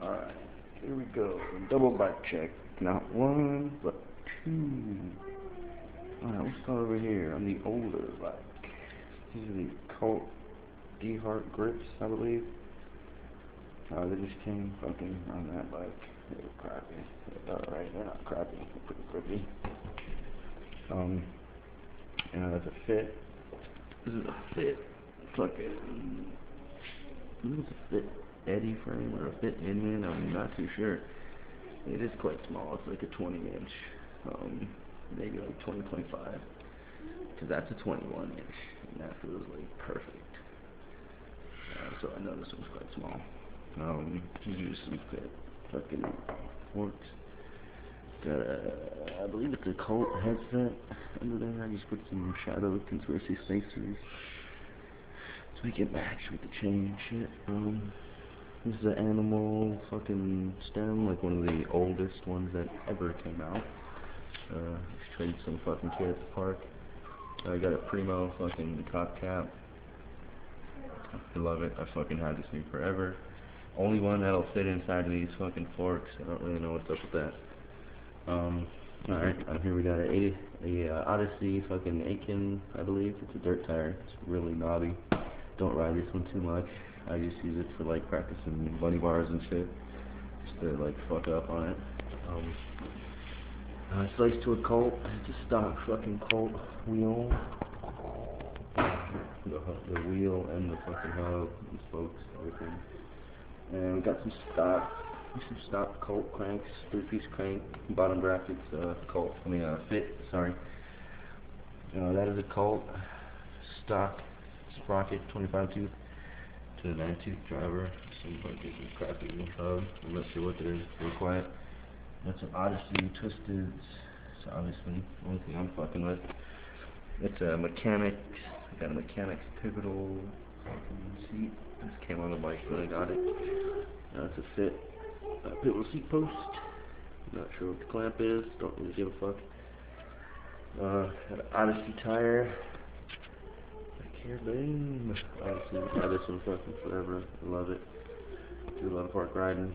Alright, here we go. Double bike check. Not one, but two. Alright, let's start over here on the older bike. These are the Colt D-Heart grips, I believe. They just came fucking on that bike. They were crappy. Alright, they're not crappy. They're pretty grippy. That's a fit. This is a fit. Fucking. This is a fit Eddie frame or a fit Inman. I'm not too sure. It is quite small. It's like a 20-inch. Maybe like 20.5. Because that's a 21-inch. And that feels like perfect. So I know this one's quite small. These are some fit fucking forks. Got a, I believe it's a Colt headset under there. I just put some Shadow Conspiracy spacers to make it match with the chain and shit. This is an Animal fucking stem, like one of the oldest ones that ever came out. Just traded some fucking kid at the park. I got a Primo fucking top cap. I love it. I fucking had this thing forever. Only one that'll fit inside of these fucking forks. I don't really know what's up with that. Alright, here we got a Odyssey fucking Aiken, I believe. It's a dirt tire. It's really knobby. Don't ride this one too much. I just use it for like practicing bunny bars and shit. Just to like fuck up on it. It's laced to a Colt. It's a stock fucking Colt wheel. The wheel and the fucking hub and spokes, everything. And we got some stock Colt cranks, 3-piece crank, bottom brackets, fit, sorry. That is a Colt stock sprocket, 25 tooth to 9 tooth driver. Some fucking crappy hub. I'm not sure what they're quiet. That's an Odyssey Twisted. So obviously, the only thing I'm fucking with. It's a Mechanics. I got a Mechanics pivotal fucking seat. This came on the bike when I got it. It's a fit pivotal seat post. Not sure what the clamp is. Don't really give a fuck. Got an Odyssey tire. Back here, boom. Odyssey. Had this one fucking forever. I love it. Do a lot of park riding.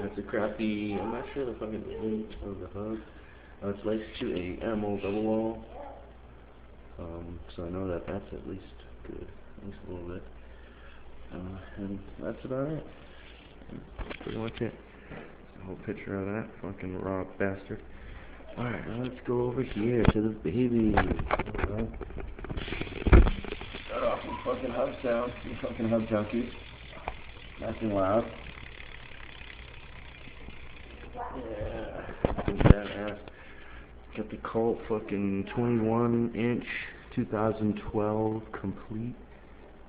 That's a crappy. I'm not sure the fucking name of the hub. It's laced to a Animal double wall. So I know that that's at least good. At least a little bit. And that's about it. That's pretty much it. A whole picture of that fucking raw bastard. Alright, now let's go over here to the baby. Alright. Start off with fucking hub sound. You fucking hub junkies. Nice and loud. Yeah. Fucking badass. Got the Colt fucking 21-inch 2012 complete.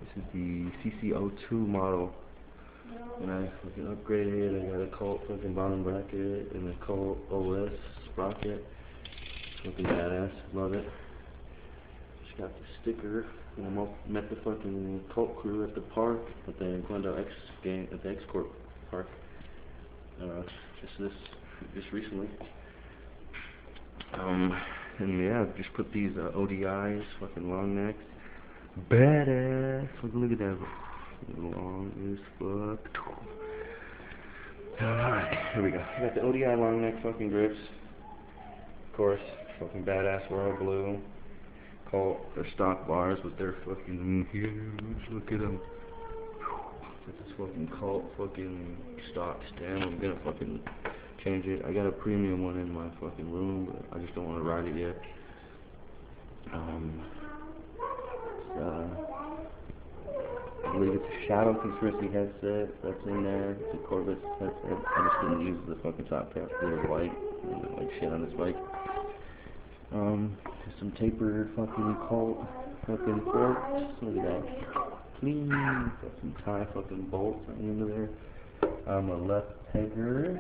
This is the CC02 model. And I fucking upgraded. I got a Colt fucking bottom bracket and a Colt OS sprocket. Fucking badass. Love it. Just got the sticker. And I met the fucking Colt crew at the park at the Glendale X game at the X Corp park. Just recently. And yeah, just put these ODIs, fucking long necks. Badass. Look at that. Long as fuck. Alright, here we go. I got the ODI long neck fucking grips. Of course, fucking badass royal blue. Colt, their stock bars with their fucking huge. Look at them. Got this fucking Colt fucking stock stem. I'm gonna fucking change it. I got a premium one in my fucking room, but I just don't want to ride it yet. I believe it's a Shadow Conspiracy headset that's in there. It's a Corvette headset. I just didn't use the fucking top cap. It was white. It was like shit on this bike. Just some tapered fucking Colt fucking forks. Look at that. Clean. Got some tie fucking bolts on the end of there. I'm a left pegger.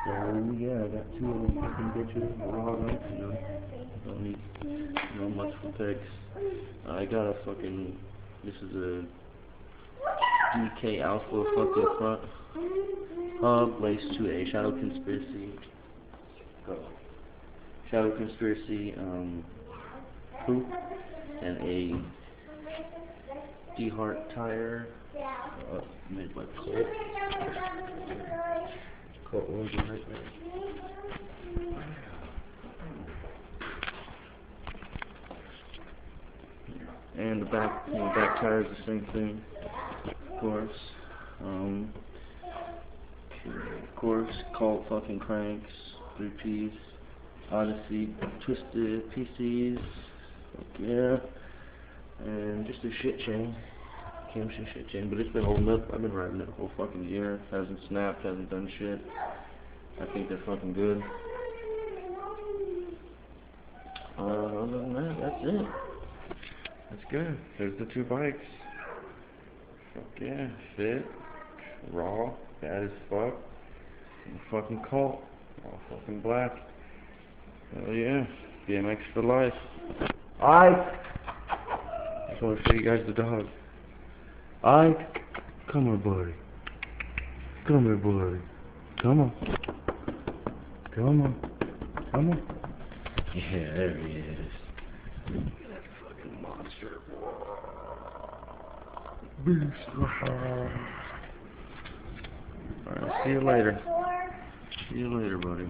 So yeah, I got two of them fucking bitches. Raw right, don't need much for pegs. I got a fucking. This is a DK Alpha fucking front hub laced to a Shadow Conspiracy. Shadow Conspiracy hoop and a D-Heart tire made by Colt. Colt logo right there. And the back tire is the same thing, of course. Of course, Colt fucking cranks, 3-piece, Odyssey, twisted PCs, fuck yeah, and just a shit chain, Kimson shit chain, but it's been holding up. I've been riding it the whole fucking year, hasn't snapped, hasn't done shit. I think they're fucking good. Other than that, that's it. That's good. There's the 2 bikes. Fuck yeah, fit, raw, bad as fuck. And fucking Colt, all fucking black. Hell yeah, BMX for life. I just want to show you guys the dog. Come here, buddy. Come here, buddy. Come on. Come on. Come on. Yeah, there he is. That fucking monster. Beast. Alright, see you later. See you later, buddy.